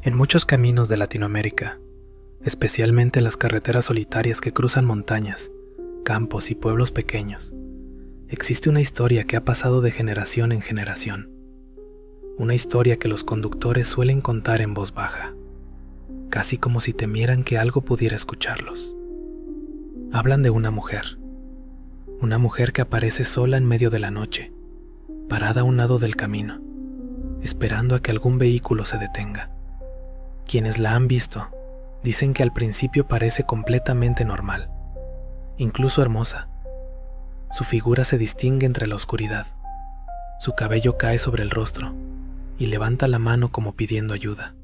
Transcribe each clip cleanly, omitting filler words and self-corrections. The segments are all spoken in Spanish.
En muchos caminos de Latinoamérica, especialmente en las carreteras solitarias que cruzan montañas, campos y pueblos pequeños, existe una historia que ha pasado de generación en generación. Una historia que los conductores suelen contar en voz baja, casi como si temieran que algo pudiera escucharlos. Hablan de una mujer que aparece sola en medio de la noche, parada a un lado del camino, esperando a que algún vehículo se detenga. Quienes la han visto dicen que al principio parece completamente normal, incluso hermosa. Su figura se distingue entre la oscuridad. Su cabello cae sobre el rostro y levanta la mano como pidiendo ayuda.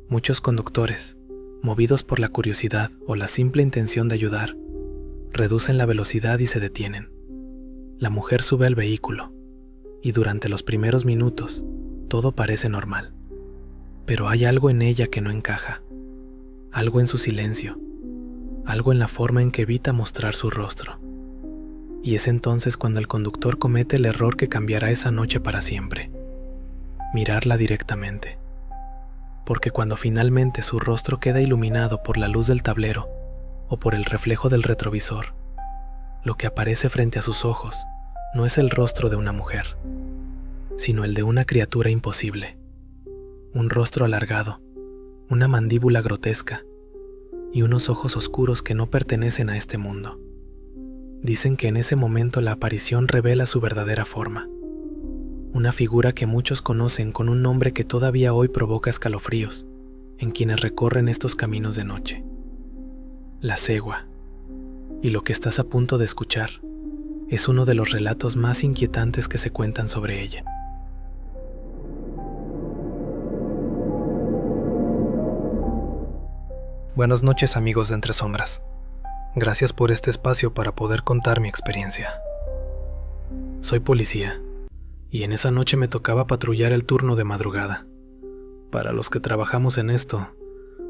Muchos conductores, movidos por la curiosidad o la simple intención de ayudar, reducen la velocidad y se detienen. La mujer sube al vehículo y durante los primeros minutos todo parece normal. Pero hay algo en ella que no encaja, algo en su silencio, algo en la forma en que evita mostrar su rostro. Y es entonces cuando el conductor comete el error que cambiará esa noche para siempre: mirarla directamente. Porque cuando finalmente su rostro queda iluminado por la luz del tablero o por el reflejo del retrovisor, lo que aparece frente a sus ojos no es el rostro de una mujer, sino el de una criatura imposible. Un rostro alargado, una mandíbula grotesca y unos ojos oscuros que no pertenecen a este mundo. Dicen que en ese momento la aparición revela su verdadera forma. Una figura que muchos conocen con un nombre que todavía hoy provoca escalofríos en quienes recorren estos caminos de noche: la cegua. Y lo que estás a punto de escuchar es uno de los relatos más inquietantes que se cuentan sobre ella. Buenas noches, amigos de Entre Sombras. Gracias por este espacio para poder contar mi experiencia. Soy policía, y en esa noche me tocaba patrullar el turno de madrugada. Para los que trabajamos en esto,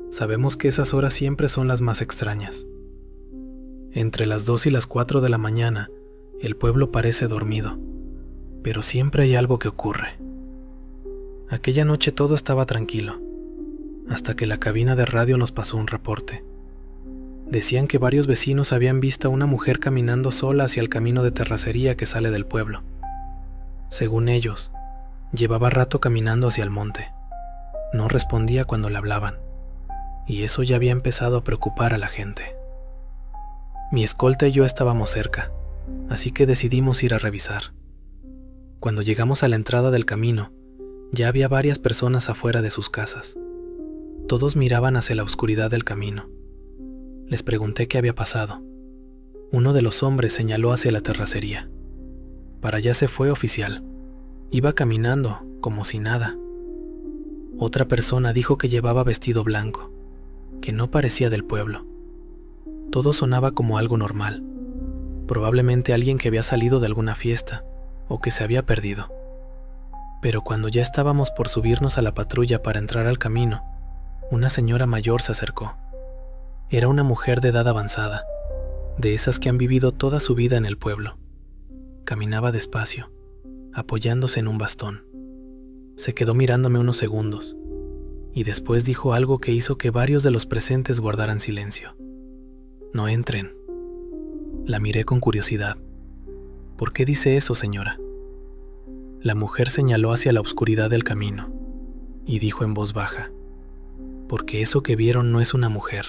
sabemos que esas horas siempre son las más extrañas. Entre las 2 y las 4 de la mañana, el pueblo parece dormido, pero siempre hay algo que ocurre. Aquella noche todo estaba tranquilo, hasta que la cabina de radio nos pasó un reporte. Decían que varios vecinos habían visto a una mujer caminando sola hacia el camino de terracería que sale del pueblo. Según ellos, llevaba rato caminando hacia el monte. No respondía cuando le hablaban, y eso ya había empezado a preocupar a la gente. Mi escolta y yo estábamos cerca, así que decidimos ir a revisar. Cuando llegamos a la entrada del camino, ya había varias personas afuera de sus casas. Todos miraban hacia la oscuridad del camino. Les pregunté qué había pasado. Uno de los hombres señaló hacia la terracería. Para allá se fue, oficial. Iba caminando, como si nada. Otra persona dijo que llevaba vestido blanco, que no parecía del pueblo. Todo sonaba como algo normal. Probablemente alguien que había salido de alguna fiesta, o que se había perdido. Pero cuando ya estábamos por subirnos a la patrulla para entrar al camino, una señora mayor se acercó. Era una mujer de edad avanzada, de esas que han vivido toda su vida en el pueblo. Caminaba despacio, apoyándose en un bastón. Se quedó mirándome unos segundos, y después dijo algo que hizo que varios de los presentes guardaran silencio. «No entren». La miré con curiosidad. «¿Por qué dice eso, señora?». La mujer señaló hacia la oscuridad del camino, y dijo en voz baja: «Porque eso que vieron no es una mujer».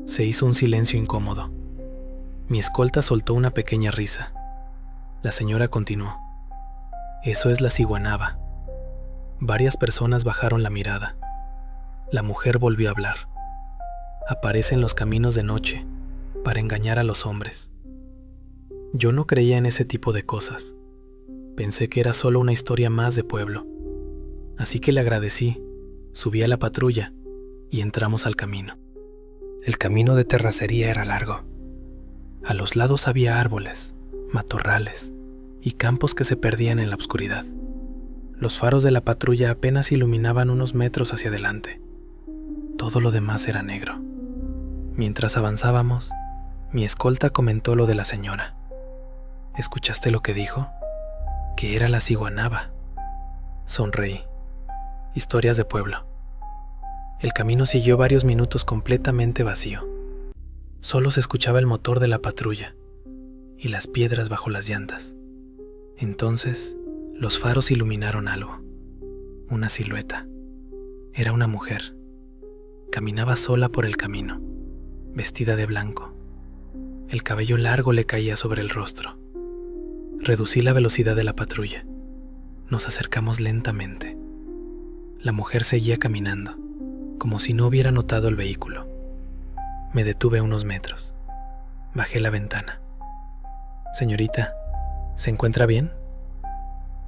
Se hizo un silencio incómodo. Mi escolta soltó una pequeña risa. La señora continuó: «Eso es la ciguanaba». Varias personas bajaron la mirada. La mujer volvió a hablar: «Aparece en los caminos de noche para engañar a los hombres». Yo no creía en ese tipo de cosas. Pensé que era solo una historia más de pueblo. Así que le agradecí, subí a la patrulla y entramos al camino. El camino de terracería era largo. A los lados había árboles, matorrales y campos que se perdían en la oscuridad. Los faros de la patrulla apenas iluminaban unos metros hacia adelante. Todo lo demás era negro. Mientras avanzábamos, mi escolta comentó lo de la señora. ¿Escuchaste lo que dijo? Que era la ciguanaba. Sonreí. Historias de pueblo. El camino siguió varios minutos completamente vacío. Solo se escuchaba el motor de la patrulla y las piedras bajo las llantas. Entonces, los faros iluminaron algo. Una silueta. Era una mujer. Caminaba sola por el camino, vestida de blanco. El cabello largo le caía sobre el rostro. Reducí la velocidad de la patrulla. Nos acercamos lentamente. La mujer seguía caminando, como si no hubiera notado el vehículo. Me detuve a unos metros. Bajé la ventana. Señorita, ¿se encuentra bien?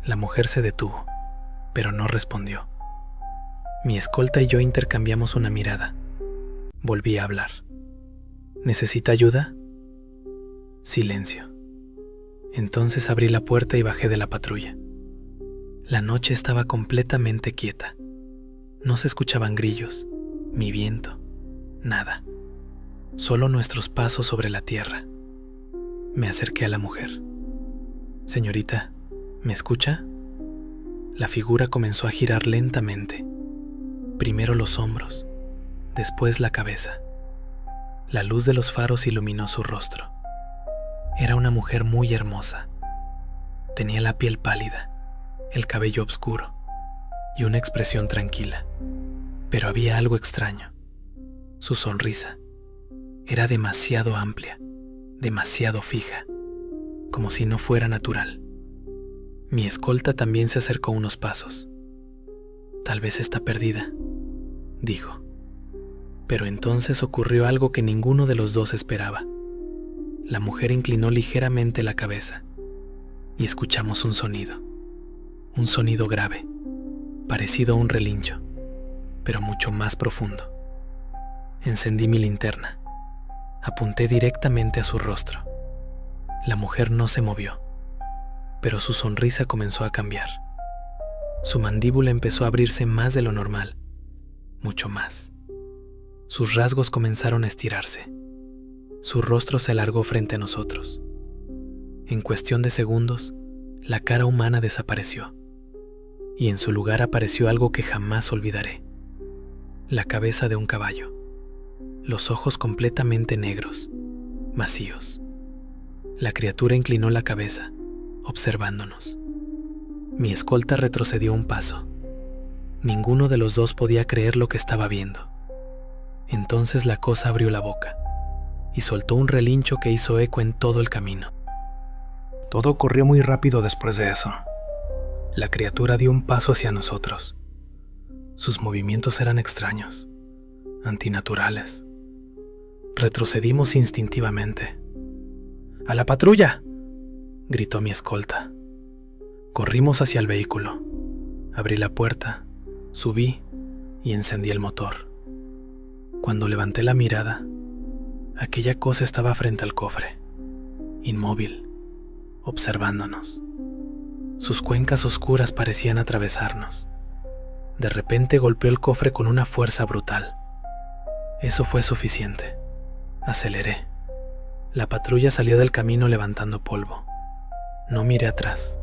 La mujer se detuvo, pero no respondió. Mi escolta y yo intercambiamos una mirada. Volví a hablar. ¿Necesita ayuda? Silencio. Entonces abrí la puerta y bajé de la patrulla. La noche estaba completamente quieta. No se escuchaban grillos, ni viento, nada. Solo nuestros pasos sobre la tierra. Me acerqué a la mujer. Señorita, ¿me escucha? La figura comenzó a girar lentamente. Primero los hombros, después la cabeza. La luz de los faros iluminó su rostro. Era una mujer muy hermosa. Tenía la piel pálida, el cabello oscuro y una expresión tranquila. Pero había algo extraño. Su sonrisa era demasiado amplia, demasiado fija, como si no fuera natural. Mi escolta también se acercó unos pasos. Tal vez está perdida, dijo. Pero entonces ocurrió algo que ninguno de los dos esperaba. La mujer inclinó ligeramente la cabeza y escuchamos un sonido grave, parecido a un relincho, pero mucho más profundo. Encendí mi linterna. Apunté directamente a su rostro. La mujer no se movió, pero su sonrisa comenzó a cambiar. Su mandíbula empezó a abrirse más de lo normal, mucho más. Sus rasgos comenzaron a estirarse. Su rostro se alargó frente a nosotros. En cuestión de segundos, la cara humana desapareció, y en su lugar apareció algo que jamás olvidaré. La cabeza de un caballo, los ojos completamente negros, vacíos. La criatura inclinó la cabeza, observándonos. Mi escolta retrocedió un paso. Ninguno de los dos podía creer lo que estaba viendo. Entonces la cosa abrió la boca y soltó un relincho que hizo eco en todo el camino. Todo ocurrió muy rápido después de eso. La criatura dio un paso hacia nosotros. Sus movimientos eran extraños, antinaturales. Retrocedimos instintivamente. ¡A la patrulla!, gritó mi escolta. Corrimos hacia el vehículo. Abrí la puerta, subí y encendí el motor. Cuando levanté la mirada, aquella cosa estaba frente al cofre, inmóvil, observándonos. Sus cuencas oscuras parecían atravesarnos. De repente golpeó el cofre con una fuerza brutal. Eso fue suficiente. Aceleré. La patrulla salió del camino levantando polvo. No miré atrás.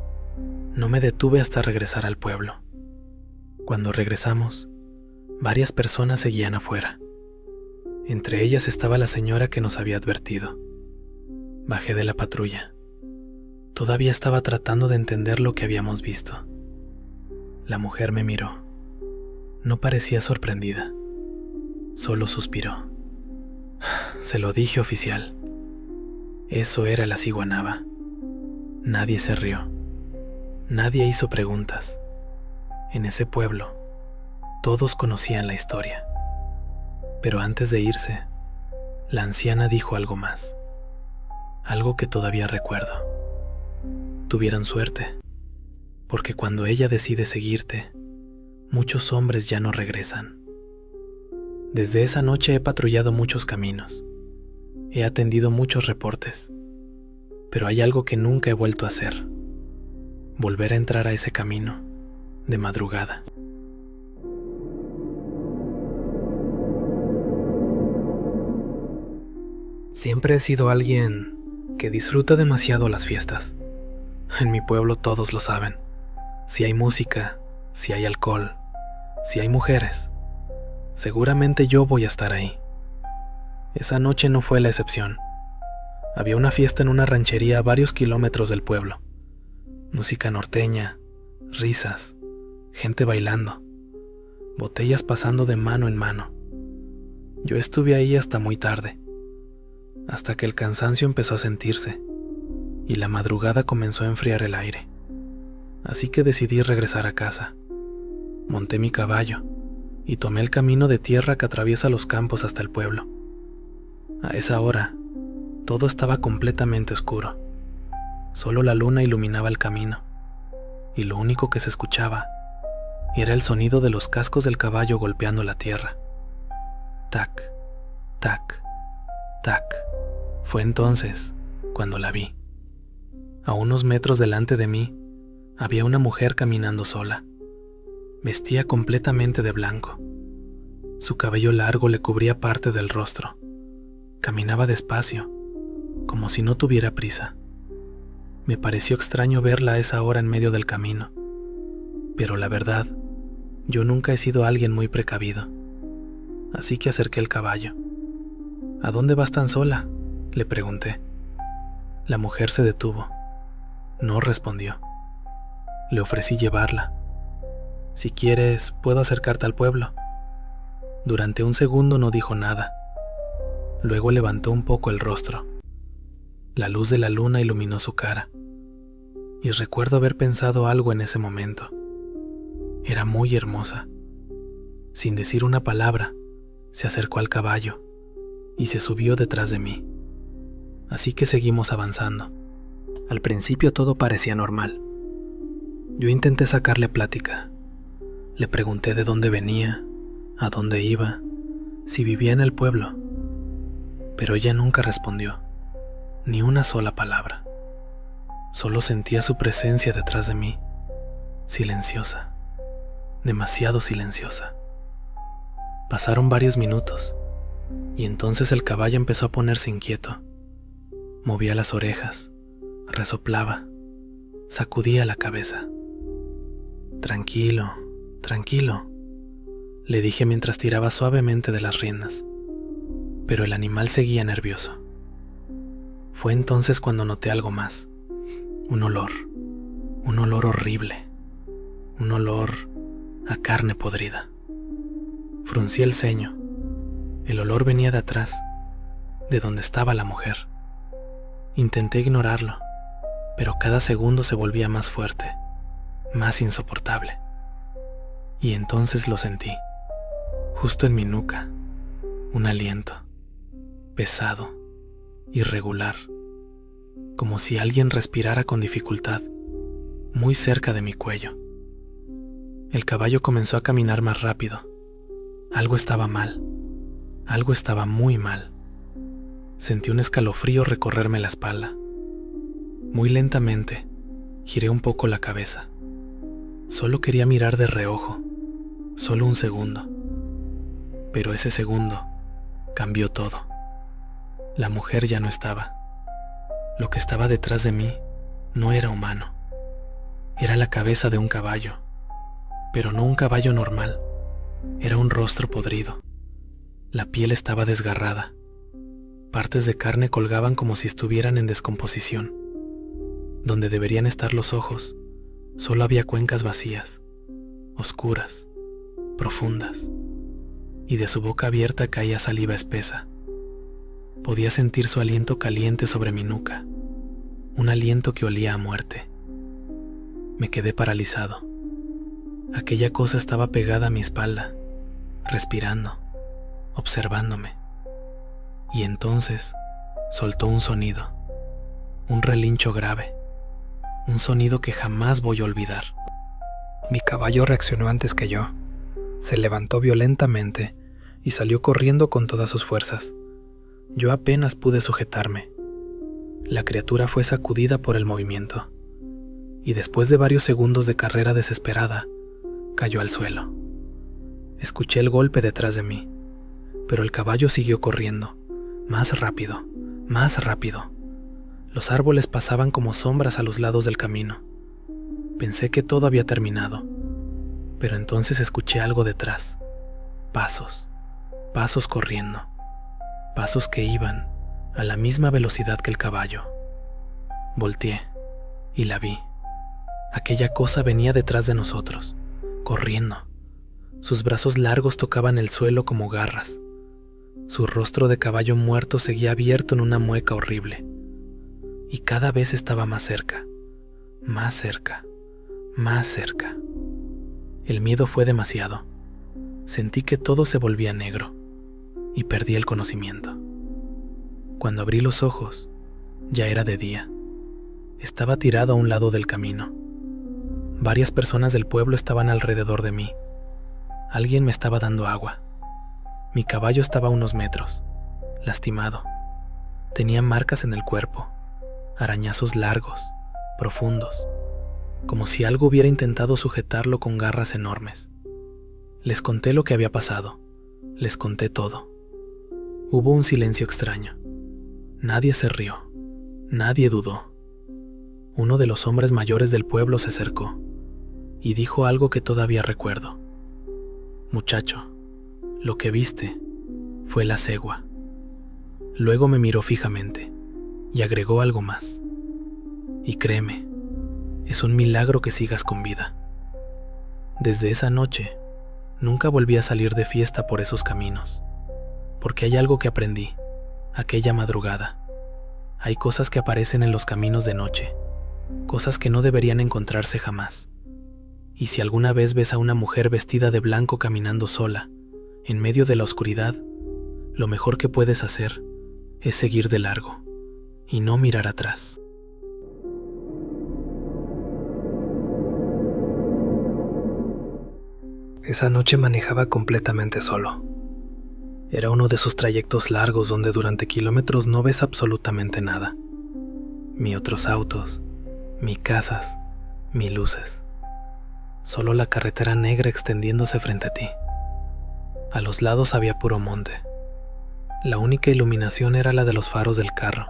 No me detuve hasta regresar al pueblo. Cuando regresamos, varias personas seguían afuera. Entre ellas estaba la señora que nos había advertido. Bajé de la patrulla. Todavía estaba tratando de entender lo que habíamos visto. La mujer me miró. No parecía sorprendida. Solo suspiró. Se lo dije, oficial. Eso era la ciguanaba. Nadie se rió. Nadie hizo preguntas. En ese pueblo, todos conocían la historia. Pero antes de irse, la anciana dijo algo más. Algo que todavía recuerdo. Tuvieron suerte, porque cuando ella decide seguirte, muchos hombres ya no regresan. Desde esa noche he patrullado muchos caminos. He atendido muchos reportes. Pero hay algo que nunca he vuelto a hacer. Volver a entrar a ese camino, de madrugada. Siempre he sido alguien que disfruta demasiado las fiestas. En mi pueblo todos lo saben. Si hay música, si hay alcohol, si hay mujeres, Seguramente yo voy a estar ahí. Esa noche no fue la excepción. Había una fiesta en una ranchería a varios kilómetros del pueblo. Música norteña, risas, gente bailando, botellas pasando de mano en mano. Yo estuve ahí hasta muy tarde, hasta que el cansancio empezó a sentirse y la madrugada comenzó a enfriar el aire. Así que decidí regresar a casa. Monté mi caballo y tomé el camino de tierra que atraviesa los campos hasta el pueblo. A esa hora, todo estaba completamente oscuro. Solo la luna iluminaba el camino, y lo único que se escuchaba era el sonido de los cascos del caballo golpeando la tierra. Tac, tac, tac. Fue entonces cuando la vi. A unos metros delante de mí había una mujer caminando sola. Vestía completamente de blanco. Su cabello largo le cubría parte del rostro. Caminaba despacio, como si no tuviera prisa. Me pareció extraño verla a esa hora en medio del camino, pero la verdad, yo nunca he sido alguien muy precavido. Así que acerqué el caballo. ¿A dónde vas tan sola?, le pregunté. La mujer se detuvo. No respondió. Le ofrecí llevarla. Si quieres, puedo acercarte al pueblo. Durante un segundo no dijo nada. Luego levantó un poco el rostro. La luz de la luna iluminó su cara. Y recuerdo haber pensado algo en ese momento. Era muy hermosa. Sin decir una palabra, se acercó al caballo y se subió detrás de mí. Así que seguimos avanzando. Al principio todo parecía normal. Yo intenté sacarle plática. Le pregunté de dónde venía, a dónde iba, si vivía en el pueblo. Pero ella nunca respondió, ni una sola palabra. Solo sentía su presencia detrás de mí, silenciosa, demasiado silenciosa. Pasaron varios minutos, y entonces el caballo empezó a ponerse inquieto. Movía las orejas, resoplaba, sacudía la cabeza. Tranquilo, tranquilo, le dije mientras tiraba suavemente de las riendas, pero el animal seguía nervioso. Fue entonces cuando noté algo más, un olor horrible, un olor a carne podrida. Fruncí el ceño. El olor venía de atrás, de donde estaba la mujer. Intenté ignorarlo, pero cada segundo se volvía más fuerte, más insoportable. Y entonces lo sentí, justo en mi nuca, un aliento, pesado, irregular, como si alguien respirara con dificultad, muy cerca de mi cuello. El caballo comenzó a caminar más rápido. Algo estaba mal, algo estaba muy mal. Sentí un escalofrío recorrerme la espalda. Muy lentamente, giré un poco la cabeza. Solo quería mirar de reojo, solo un segundo. Pero ese segundo cambió todo. La mujer ya no estaba. Lo que estaba detrás de mí no era humano. Era la cabeza de un caballo, pero no un caballo normal. Era un rostro podrido. La piel estaba desgarrada. Partes de carne colgaban como si estuvieran en descomposición. Donde deberían estar los ojos, solo había cuencas vacías, oscuras, profundas, y de su boca abierta caía saliva espesa. Podía sentir su aliento caliente sobre mi nuca, un aliento que olía a muerte. Me quedé paralizado. Aquella cosa estaba pegada a mi espalda, respirando, observándome. Y entonces soltó un sonido, un relincho grave, un sonido que jamás voy a olvidar. Mi caballo reaccionó antes que yo. Se levantó violentamente y salió corriendo con todas sus fuerzas. Yo apenas pude sujetarme. La criatura fue sacudida por el movimiento, y después de varios segundos de carrera desesperada, cayó al suelo. Escuché el golpe detrás de mí, pero el caballo siguió corriendo, más rápido, más rápido. Los árboles pasaban como sombras a los lados del camino. Pensé que todo había terminado, pero entonces escuché algo detrás, Pasos, pasos corriendo, pasos que iban a la misma velocidad que el caballo. Volteé y la vi. Aquella cosa venía detrás de nosotros, corriendo. Sus brazos largos tocaban el suelo como garras. Su rostro de caballo muerto seguía abierto en una mueca horrible. Y cada vez estaba más cerca, más cerca, más cerca. El miedo fue demasiado. Sentí que todo se volvía negro y perdí el conocimiento. Cuando abrí los ojos, ya era de día. Estaba tirado a un lado del camino. Varias personas del pueblo estaban alrededor de mí. Alguien me estaba dando agua. Mi caballo estaba a unos metros, lastimado. Tenía marcas en el cuerpo, arañazos largos, profundos, como si algo hubiera intentado sujetarlo con garras enormes. Les conté lo que había pasado, les conté todo. Hubo un silencio extraño. Nadie se rió, nadie dudó. Uno de los hombres mayores del pueblo se acercó y dijo algo que todavía recuerdo. Muchacho, lo que viste fue la cegua. Luego me miró fijamente y agregó algo más. Y créeme, es un milagro que sigas con vida. Desde esa noche, nunca volví a salir de fiesta por esos caminos, porque hay algo que aprendí aquella madrugada. Hay cosas que aparecen en los caminos de noche, cosas que no deberían encontrarse jamás. Y si alguna vez ves a una mujer vestida de blanco caminando sola, en medio de la oscuridad, lo mejor que puedes hacer es seguir de largo y no mirar atrás. Esa noche manejaba completamente solo. Era uno de esos trayectos largos donde durante kilómetros no ves absolutamente nada. Ni otros autos, ni casas, ni luces. Solo la carretera negra extendiéndose frente a ti. A los lados había puro monte. La única iluminación era la de los faros del carro,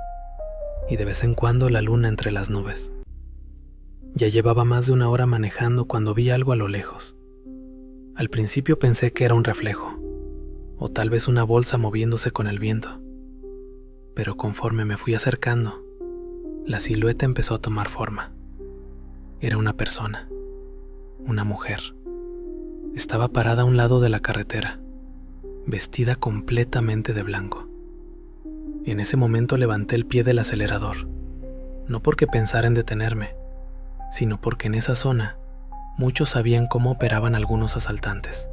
y de vez en cuando la luna entre las nubes. Ya llevaba más de una hora manejando cuando vi algo a lo lejos. Al principio pensé que era un reflejo, o tal vez una bolsa moviéndose con el viento. Pero conforme me fui acercando, la silueta empezó a tomar forma. Era una persona, una mujer. Estaba parada a un lado de la carretera, vestida completamente de blanco. En ese momento levanté el pie del acelerador, no porque pensara en detenerme, sino porque en esa zona muchos sabían cómo operaban algunos asaltantes.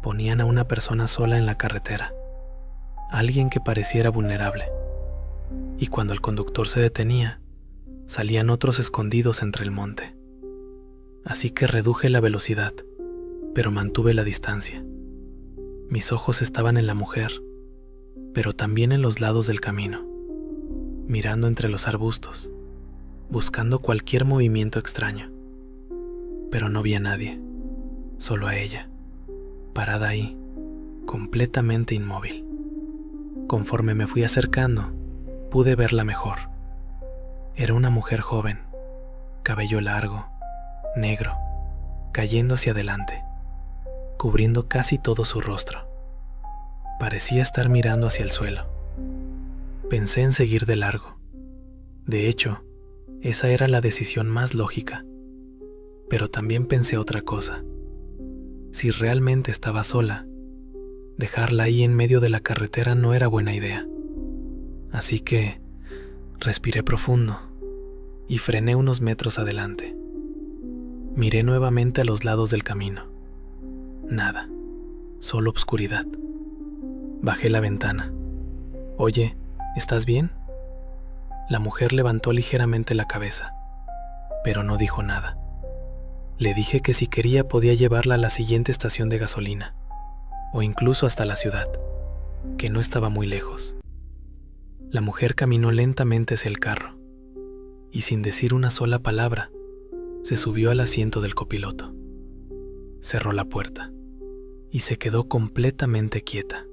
Ponían a una persona sola en la carretera, alguien que pareciera vulnerable, y cuando el conductor se detenía, salían otros escondidos entre el monte. Así que reduje la velocidad, pero mantuve la distancia. Mis ojos estaban en la mujer, pero también en los lados del camino, mirando entre los arbustos, buscando cualquier movimiento extraño. Pero no vi a nadie, solo a ella, parada ahí, completamente inmóvil. Conforme me fui acercando, pude verla mejor. Era una mujer joven, cabello largo, negro, cayendo hacia adelante, cubriendo casi todo su rostro. Parecía estar mirando hacia el suelo. Pensé en seguir de largo. De hecho, esa era la decisión más lógica. Pero también pensé otra cosa. Si realmente estaba sola, dejarla ahí en medio de la carretera no era buena idea. Así que respiré profundo y frené unos metros adelante. Miré nuevamente a los lados del camino. Nada, solo obscuridad. Bajé la ventana. Oye, ¿estás bien? La mujer levantó ligeramente la cabeza, pero no dijo nada. Le dije que si quería podía llevarla a la siguiente estación de gasolina, o incluso hasta la ciudad, que no estaba muy lejos. La mujer caminó lentamente hacia el carro, y sin decir una sola palabra, se subió al asiento del copiloto. Cerró la puerta, y se quedó completamente quieta.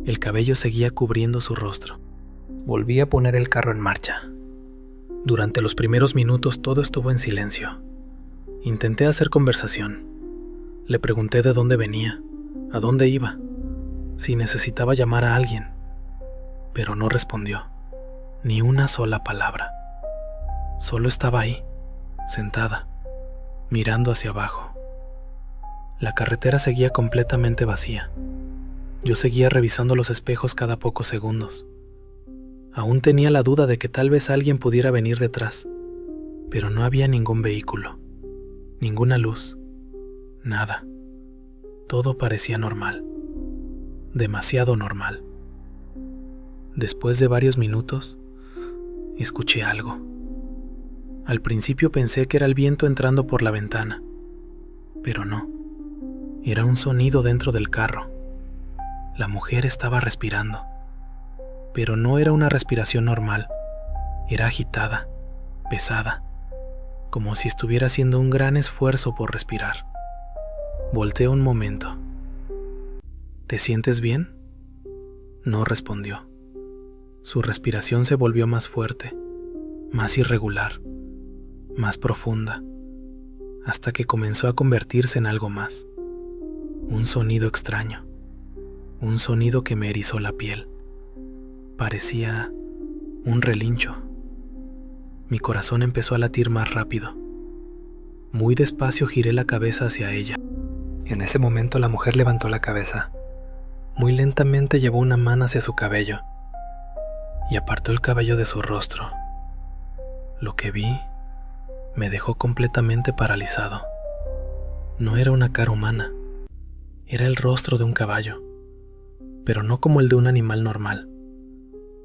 El cabello seguía cubriendo su rostro. Volví a poner el carro en marcha. Durante los primeros minutos todo estuvo en silencio. Intenté hacer conversación. Le pregunté de dónde venía, ¿A dónde iba? Si necesitaba llamar a alguien. Pero no respondió, ni una sola palabra. Solo estaba ahí, sentada, mirando hacia abajo. La carretera seguía completamente vacía. Yo seguía revisando los espejos cada pocos segundos. Aún tenía la duda de que tal vez alguien pudiera venir detrás, pero no había ningún vehículo, ninguna luz, nada. Todo parecía normal, demasiado normal. Después de varios minutos, escuché algo. Al principio pensé que era el viento entrando por la ventana, pero no. Era un sonido dentro del carro. La mujer estaba respirando, pero no era una respiración normal. Era agitada, pesada, como si estuviera haciendo un gran esfuerzo por respirar. Volteé un momento. ¿Te sientes bien? No respondió. Su respiración se volvió más fuerte, más irregular, más profunda, hasta que comenzó a convertirse en algo más. Un sonido extraño, un sonido que me erizó la piel. Parecía un relincho. Mi corazón empezó a latir más rápido. Muy despacio giré la cabeza hacia ella. En ese momento la mujer levantó la cabeza. Muy lentamente llevó una mano hacia su cabello y apartó el cabello de su rostro. Lo que vi me dejó completamente paralizado. No era una cara humana, era el rostro de un caballo, pero no como el de un animal normal.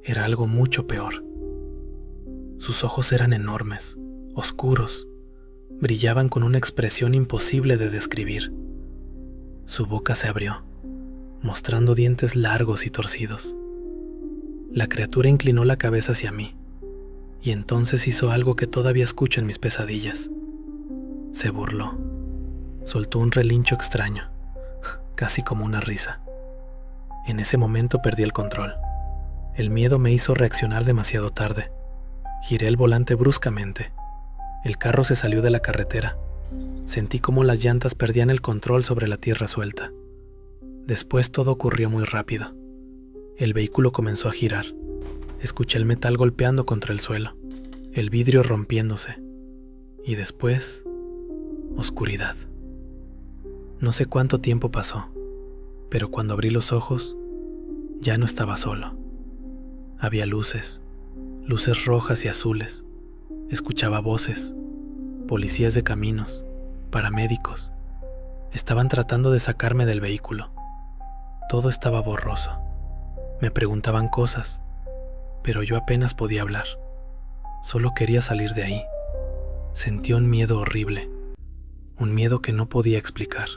Era algo mucho peor. Sus ojos eran enormes, oscuros, brillaban con una expresión imposible de describir. Su boca se abrió, mostrando dientes largos y torcidos. La criatura inclinó la cabeza hacia mí, y entonces hizo algo que todavía escucho en mis pesadillas. Se burló. Soltó un relincho extraño, casi como una risa. En ese momento perdí el control. El miedo me hizo reaccionar demasiado tarde. Giré el volante bruscamente. El carro se salió de la carretera. Sentí cómo las llantas perdían el control sobre la tierra suelta. Después todo ocurrió muy rápido. El vehículo comenzó a girar. Escuché el metal golpeando contra el suelo, el vidrio rompiéndose, y después, oscuridad. No sé cuánto tiempo pasó, pero cuando abrí los ojos, ya no estaba solo. Había luces rojas y azules. Escuchaba voces, policías de caminos, paramédicos. Estaban tratando de sacarme del vehículo. Todo estaba borroso. Me preguntaban cosas, pero yo apenas podía hablar. Solo quería salir de ahí. Sentí un miedo horrible, un miedo que no podía explicar.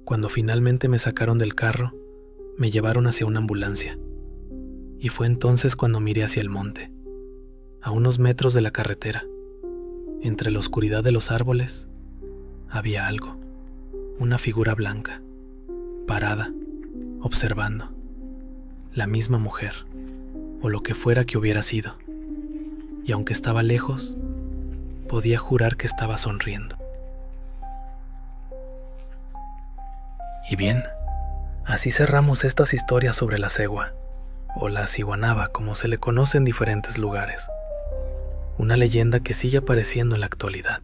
Cuando finalmente me sacaron del carro, me llevaron hacia una ambulancia. Y fue entonces cuando miré hacia el monte, a unos metros de la carretera. Entre la oscuridad de los árboles, había algo, una figura blanca, parada, observando. La misma mujer, o lo que fuera que hubiera sido. Y aunque estaba lejos, podía jurar que estaba sonriendo. Y bien, así cerramos estas historias sobre la cegua, o la ciguanaba como se le conoce en diferentes lugares. Una leyenda que sigue apareciendo en la actualidad.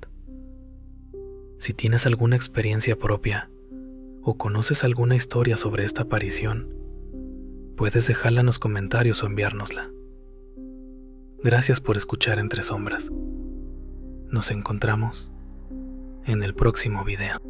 Si tienes alguna experiencia propia, o conoces alguna historia sobre esta aparición, puedes dejarla en los comentarios o enviárnosla. Gracias por escuchar Entre Sombras. Nos encontramos en el próximo video.